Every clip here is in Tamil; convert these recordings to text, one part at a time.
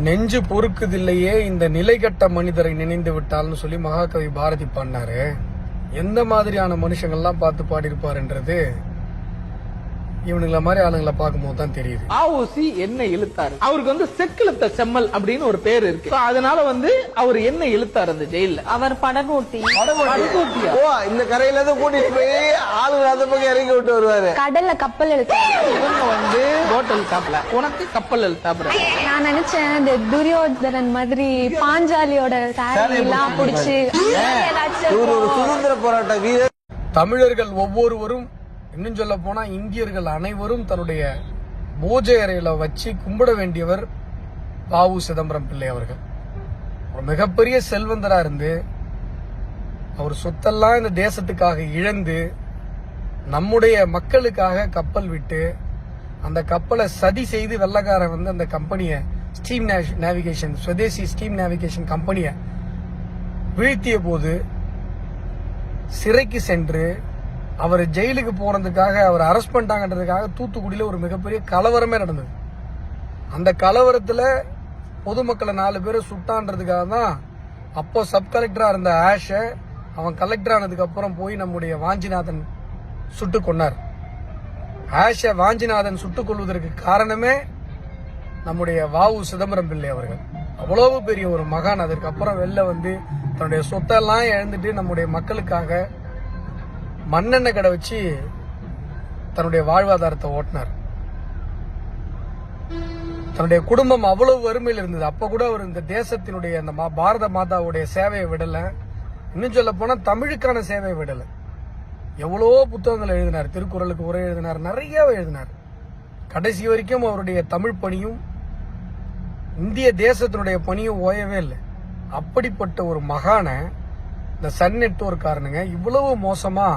நெஞ்சு பொறுக்குதில்லையே இந்த நிலைகட்ட மனிதரை நினைந்து விட்டால்னு சொல்லி மகாகவி பாரதி பாடினாரு. எந்த மாதிரியான மனுஷங்கள்லாம் பார்த்து பாடியிருப்பாருன்றது இவனுங்கள மாதிரி ஆளுங்களை பார்க்கும்போது தான் தெரியுது. ஆஓசி என்ன இழுத்தாரு, அவருக்கு செக்கிழுத்த செம்மல் அப்படின்னு ஒரு பேர் இருக்கு. அதனால அவர் என்ன இழுத்தாரு அந்த ஜெயில, அவர் படகோட்டி. இந்த கரையில இருந்து கூட்டிட்டு போய் ஆளுங்க அந்த பக்கம் இறங்கி விட்டு வருவாரு. கடல்ல கப்பல் இழுத்தாரு. இவங்க போட்டல் காப்பல, உனக்கு கப்பல் இழுத்தாப்புற. நான் நினைச்சேன் இந்த துரியோதனன் மாதிரி பாஞ்சாலியோட சாரி எல்லாம் பிடிச்சு ஒரு சுதந்திர போராட்ட வீரர். தமிழர்கள் ஒவ்வொருவரும், இன்னும் சொல்ல போனா இந்தியர்கள் அனைவரும் தன்னுடைய பூஜை அறையில வச்சு கும்பிட வேண்டியவர் வ.உ. சிதம்பரம் பிள்ளை அவர்கள். ஒரு மிகப்பெரிய செல்வந்தரா இருந்து அவர் சொத்தெல்லாம் இந்த தேசத்துக்காக இழந்து நம்முடைய மக்களுக்காக கப்பல் விட்டு அந்த கப்பலை சதி செய்து வெள்ளக்காரன் அந்த கம்பெனியை ஸ்டீம் நேவிகேஷன், சுதேசி ஸ்டீம் நேவிகேஷன் கம்பெனியை வீழ்த்திய போது சிறைக்கு சென்று அவர் ஜெயிலுக்கு போனதுக்காக அவர் அரெஸ்ட் பண்ணிட்டாங்கன்றதுக்காக தூத்துக்குடியில ஒரு மிகப்பெரிய கலவரமே நடந்தது. அந்த கலவரத்துல பொதுமக்களை 4 பேரை சுட்டான்றதுக்காக தான் அப்போ சப் கலெக்டரா இருந்த ஆஷ அவன் கலெக்டர் ஆனதுக்கு அப்புறம் போய் நம்முடைய வாஞ்சிநாதன் சுட்டு கொண்டார். ஆஷ வாஞ்சிநாதன் சுட்டுக் கொள்வதற்கு காரணமே நம்முடைய வ.உ. சிதம்பரம் பிள்ளை அவர்கள். அவ்வளவு பெரிய ஒரு மகான். அதற்கு அப்புறம் வெளில தன்னுடைய சொத்தெல்லாம் இழந்துட்டு நம்முடைய மக்களுக்காக மண்ணெண்ணெய் கடை வச்சு தன்னுடைய வாழ்வாதாரத்தை ஓட்டினார். தன்னுடைய குடும்பம் அவ்வளவு வறுமையில் இருந்தது. அப்ப கூட அவர் இந்த தேசத்தினுடைய அந்த பாரத மாதாவுடைய சேவையை விடல. இன்னும் சொல்ல போனா தமிழுக்கான சேவையை விடல. எவ்வளவோ புத்தகங்கள் எழுதினார், திருக்குறளுக்கு உரை எழுதினார், நிறைய எழுதினார். கடைசி வரைக்கும் அவருடைய தமிழ் பணியும் இந்திய தேசத்தினுடைய பணியும் ஓயவே இல்லை. அப்படிப்பட்ட ஒரு மகான இந்த சன் நெட்வொர்க்காரனுங்க இவ்வளவு மோசமா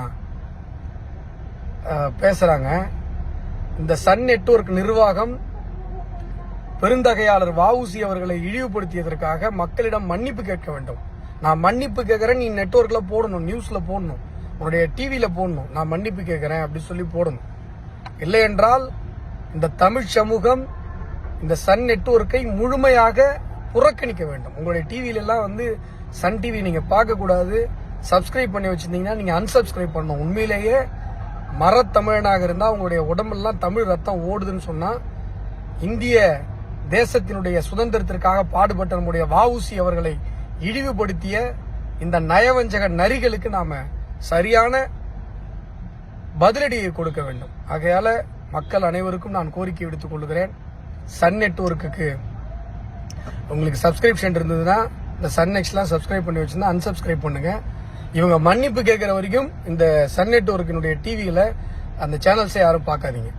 பேசுறாங்க. இந்த சன் நெட்வொர்க் நிர்வாகம் பெருந்தகையாளர் வ.உ.சி அவர்களை இழிவுபடுத்தியதற்காக மக்களிடம் மன்னிப்பு கேட்க வேண்டும். நான் மன்னிப்பு கேட்கிறேன், நீ நெட்வொர்க்ல போடணும், நியூஸ்ல போடணும், உன்னுடைய டிவியில போடணும், நான் மன்னிப்பு கேட்கிறேன் அப்படி சொல்லி போடணும். இல்லை என்றால் இந்த தமிழ் சமூகம் இந்த சன் நெட்வொர்க்கை முழுமையாக புறக்கணிக்க வேண்டும். உங்களுடைய டிவியில எல்லாம் சன் டிவி நீங்க பார்க்க கூடாது. சப்ஸ்கிரைப் பண்ணி வச்சிருந்தீங்கன்னா நீங்க அன்சப்ஸ்கிரைப் பண்ணணும். உண்மையிலேயே மரத்தமிழனாக இருந்தா உங்களுடைய உடம்பெல்லாம் தமிழ் ரத்தம் ஓடுதுன்னு சொன்னா இந்திய தேசத்தினுடைய சுதந்திரத்திற்காக பாடுபட்ட நம்முடைய வ.உ.சி அவர்களை இழிவுபடுத்திய இந்த நயவஞ்சக நரிகளுக்கு நாம சரியான பதிலடியை கொடுக்க வேண்டும். ஆகையால மக்கள் அனைவருக்கும் நான் கோரிக்கை விடுத்துக் கொள்கிறேன். சன் நெட்வொர்க்குக்கு உங்களுக்கு சப்ஸ்கிரிப்ஷன் இருந்ததுன்னா இந்த சன் நெக்ஸ்ட்லாம் சப்ஸ்கிரைப் பண்ணி வச்சிருந்தா அன்சப்ஸ்கிரைப் பண்ணுங்க. இவங்க மன்னிப்பு கேட்கிற வரைக்கும் இந்த சன் நெட்வொர்க்கினுடைய டிவியில அந்த சேனல்ஸை யாரும் பார்க்காதீங்க.